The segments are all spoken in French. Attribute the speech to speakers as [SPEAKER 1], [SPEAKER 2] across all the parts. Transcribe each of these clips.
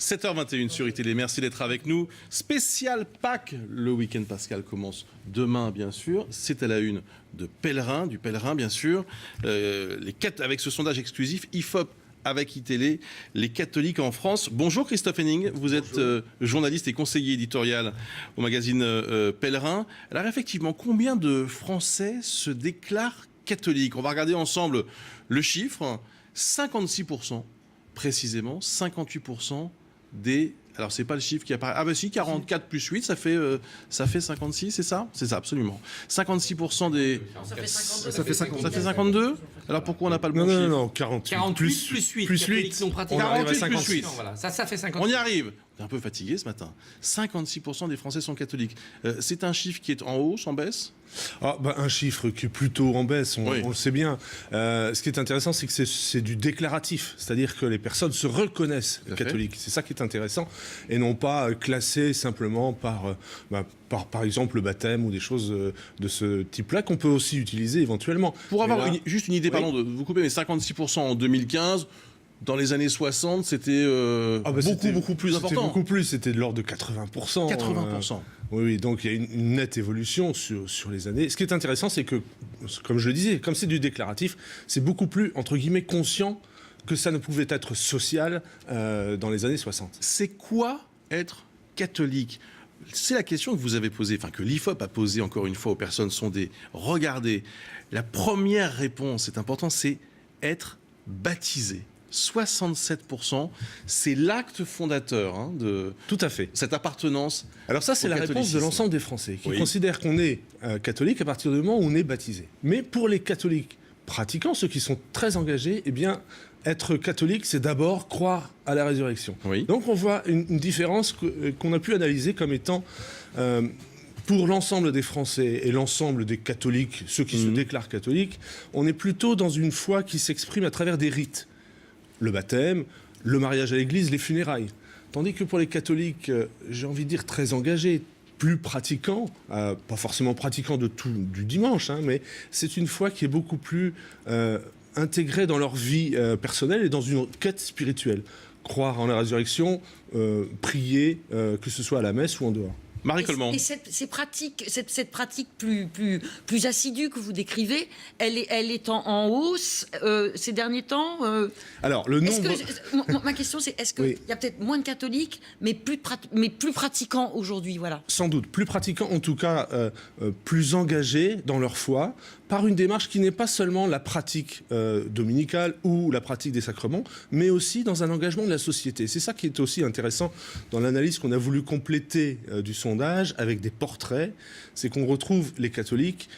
[SPEAKER 1] 7h21 sur iTélé, merci d'être avec nous. Spécial Pâques, le week-end pascal commence demain bien sûr. C'est à la une de Pèlerin, du Pèlerin bien sûr. Avec ce sondage exclusif, IFOP avec iTélé, les catholiques en France. Bonjour Christophe Henning, vous êtes journaliste et conseiller éditorial au magazine Pèlerin. Alors effectivement, combien de Français se déclarent catholiques? On va regarder ensemble le chiffre. 56%, précisément, 58% des... Alors, c'est pas le chiffre qui apparaît. Ah, bah si, 44 plus 8, ça fait 56, c'est ça? C'est ça, absolument. 56% des...
[SPEAKER 2] Ça fait 52.
[SPEAKER 1] Ça fait 52? Alors, pourquoi on n'a pas le bon chiffre?
[SPEAKER 3] Non, 48 plus 8.
[SPEAKER 2] Plus 8.
[SPEAKER 3] On arrive à
[SPEAKER 1] 48 plus 8.
[SPEAKER 2] Voilà, ça fait 50.
[SPEAKER 1] On y arrive. On est un peu fatigué ce matin. 56% des Français sont catholiques. C'est un chiffre qui est en hausse, en baisse?
[SPEAKER 3] Un chiffre qui est plutôt en baisse,
[SPEAKER 1] Oui.
[SPEAKER 3] on le sait bien. Ce qui est intéressant, c'est que c'est du déclaratif, c'est-à-dire que les personnes se reconnaissent catholiques. C'est ça qui est intéressant, et non pas classées simplement par exemple le baptême ou des choses de ce type-là qu'on peut aussi utiliser éventuellement.
[SPEAKER 1] Pour avoir juste une idée, pardon de vous couper, mais 56% en 2015... Dans les années 60, c'était beaucoup plus important.
[SPEAKER 3] C'était beaucoup plus, c'était de l'ordre de 80%.
[SPEAKER 1] 80%.
[SPEAKER 3] Oui, donc il y a une nette évolution sur les années. Ce qui est intéressant, c'est que, comme je le disais, comme c'est du déclaratif, c'est beaucoup plus, entre guillemets, conscient que ça ne pouvait être social dans les années 60.
[SPEAKER 1] C'est quoi être catholique ? C'est la question que vous avez posée, que l'IFOP a posée encore une fois aux personnes sondées. Regardez, la première réponse, c'est important, c'est être baptisé. 67%, c'est l'acte fondateur de
[SPEAKER 3] Tout à fait.
[SPEAKER 1] cette appartenance.
[SPEAKER 3] Alors ça, c'est la réponse de l'ensemble des Français qui considèrent qu'on est catholique à partir du moment où on est baptisé. Mais pour les catholiques pratiquants, ceux qui sont très engagés, être catholique, c'est d'abord croire à la résurrection.
[SPEAKER 1] Oui.
[SPEAKER 3] Donc on voit une différence qu'on a pu analyser comme étant... pour l'ensemble des Français et l'ensemble des catholiques, ceux qui se déclarent catholiques, on est plutôt dans une foi qui s'exprime à travers des rites. Le baptême, le mariage à l'église, les funérailles. Tandis que pour les catholiques, j'ai envie de dire très engagés, plus pratiquants, pas forcément pratiquants du dimanche, mais c'est une foi qui est beaucoup plus intégrée dans leur vie personnelle et dans une quête spirituelle. Croire en la résurrection, prier, que ce soit à la messe ou en dehors.
[SPEAKER 1] Marie Coleman.
[SPEAKER 2] Et cette pratique plus assidue que vous décrivez, elle est en hausse ces derniers temps.
[SPEAKER 3] Alors le nombre.
[SPEAKER 2] Ma question c'est est-ce qu'il y a peut-être moins de catholiques, mais plus pratiquants aujourd'hui, voilà.
[SPEAKER 3] Sans doute plus pratiquants, en tout cas plus engagés dans leur foi, par une démarche qui n'est pas seulement la pratique dominicale ou la pratique des sacrements, mais aussi dans un engagement de la société. C'est ça qui est aussi intéressant dans l'analyse qu'on a voulu compléter du sondage avec des portraits, c'est qu'on retrouve les catholiques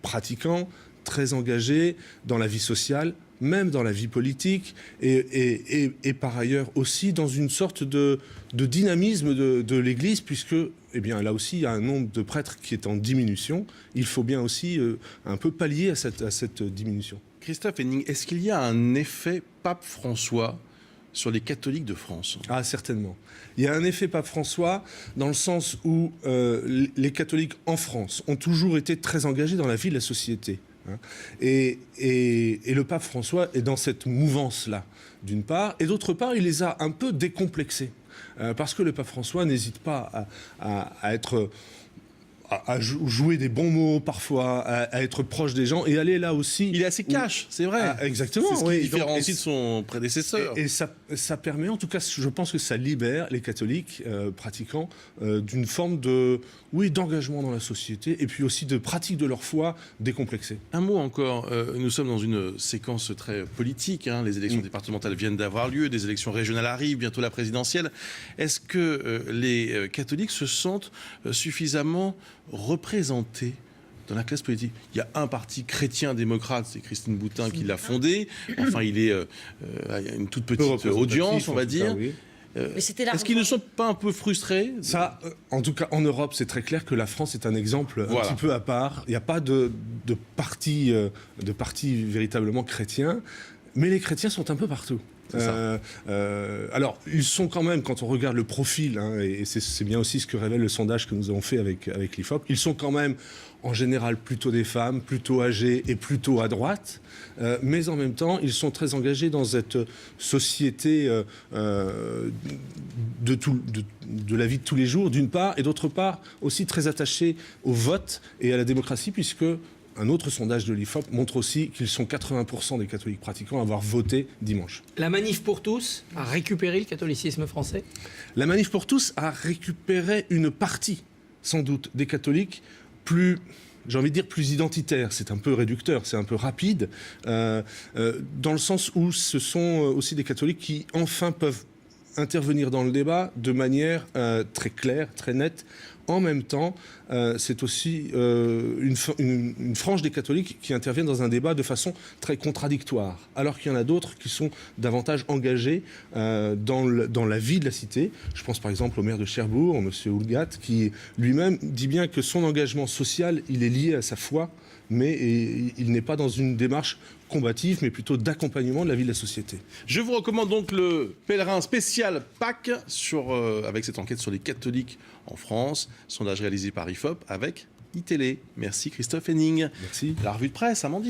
[SPEAKER 3] pratiquants, très engagés dans la vie sociale, même dans la vie politique, et par ailleurs aussi dans une sorte de dynamisme de l'Église, puisque là aussi il y a un nombre de prêtres qui est en diminution. Il faut bien aussi un peu pallier à cette diminution.
[SPEAKER 1] Christophe Henning, est-ce qu'il y a un effet Pape François sur les catholiques de France?
[SPEAKER 3] Ah, certainement. Il y a un effet Pape François dans le sens où les catholiques en France ont toujours été très engagés dans la vie de la société. Et le Pape François est dans cette mouvance-là, d'une part, et d'autre part, il les a un peu décomplexés. Parce que le Pape François n'hésite pas à être... à jouer des bons mots parfois, à être proche des gens et aller là aussi.
[SPEAKER 1] Il est assez cash, c'est vrai.
[SPEAKER 3] Exactement.
[SPEAKER 1] C'est ce qui différencie de son prédécesseur.
[SPEAKER 3] Et ça permet, en tout cas, je pense que ça libère les catholiques pratiquants d'une forme d'engagement dans la société et puis aussi de pratique de leur foi décomplexée.
[SPEAKER 1] Un mot encore, nous sommes dans une séquence très politique, les élections départementales viennent d'avoir lieu, des élections régionales arrivent, bientôt la présidentielle. Est-ce que les catholiques se sentent suffisamment représentés dans la classe politique? Il y a un parti chrétien-démocrate, c'est Christine Boutin qui l'a fondé. Enfin, il y a une toute petite audience, on va dire.
[SPEAKER 3] Oui.
[SPEAKER 1] Est-ce qu'ils ne sont pas un peu frustrés?
[SPEAKER 3] Ça, en tout cas, en Europe, c'est très clair que la France est un exemple un petit peu à part. Il n'y a pas de parti véritablement chrétien, mais les chrétiens sont un peu partout. Alors, ils sont quand même, quand on regarde le profil, hein, et c'est bien aussi ce que révèle le sondage que nous avons fait avec l'IFOP, ils sont quand même en général plutôt des femmes, plutôt âgées et plutôt à droite, mais en même temps, ils sont très engagés dans cette société de la vie de tous les jours, d'une part, et d'autre part, aussi très attachés au vote et à la démocratie, puisque un autre sondage de l'IFOP montre aussi qu'ils sont 80% des catholiques pratiquants à avoir voté dimanche.
[SPEAKER 4] La Manif pour tous a récupéré le catholicisme français?
[SPEAKER 3] La Manif pour tous a récupéré une partie, sans doute, des catholiques plus, j'ai envie de dire, plus identitaires. C'est un peu réducteur, c'est un peu rapide, dans le sens où ce sont aussi des catholiques qui, enfin, peuvent intervenir dans le débat de manière très claire, très nette. En même temps, c'est aussi une frange des catholiques qui interviennent dans un débat de façon très contradictoire, alors qu'il y en a d'autres qui sont davantage engagés dans la vie de la cité. Je pense par exemple au maire de Cherbourg, M. Houlgat, qui lui-même dit bien que son engagement social, il est lié à sa foi, mais il n'est pas dans une démarche combative, mais plutôt d'accompagnement de la vie de la société.
[SPEAKER 1] Je vous recommande donc le pèlerin spécial Pâques avec cette enquête sur les catholiques en France, sondage réalisé par IFOP avec iTélé. Merci Christophe Henning.
[SPEAKER 3] Merci.
[SPEAKER 1] La revue de presse, Amandine.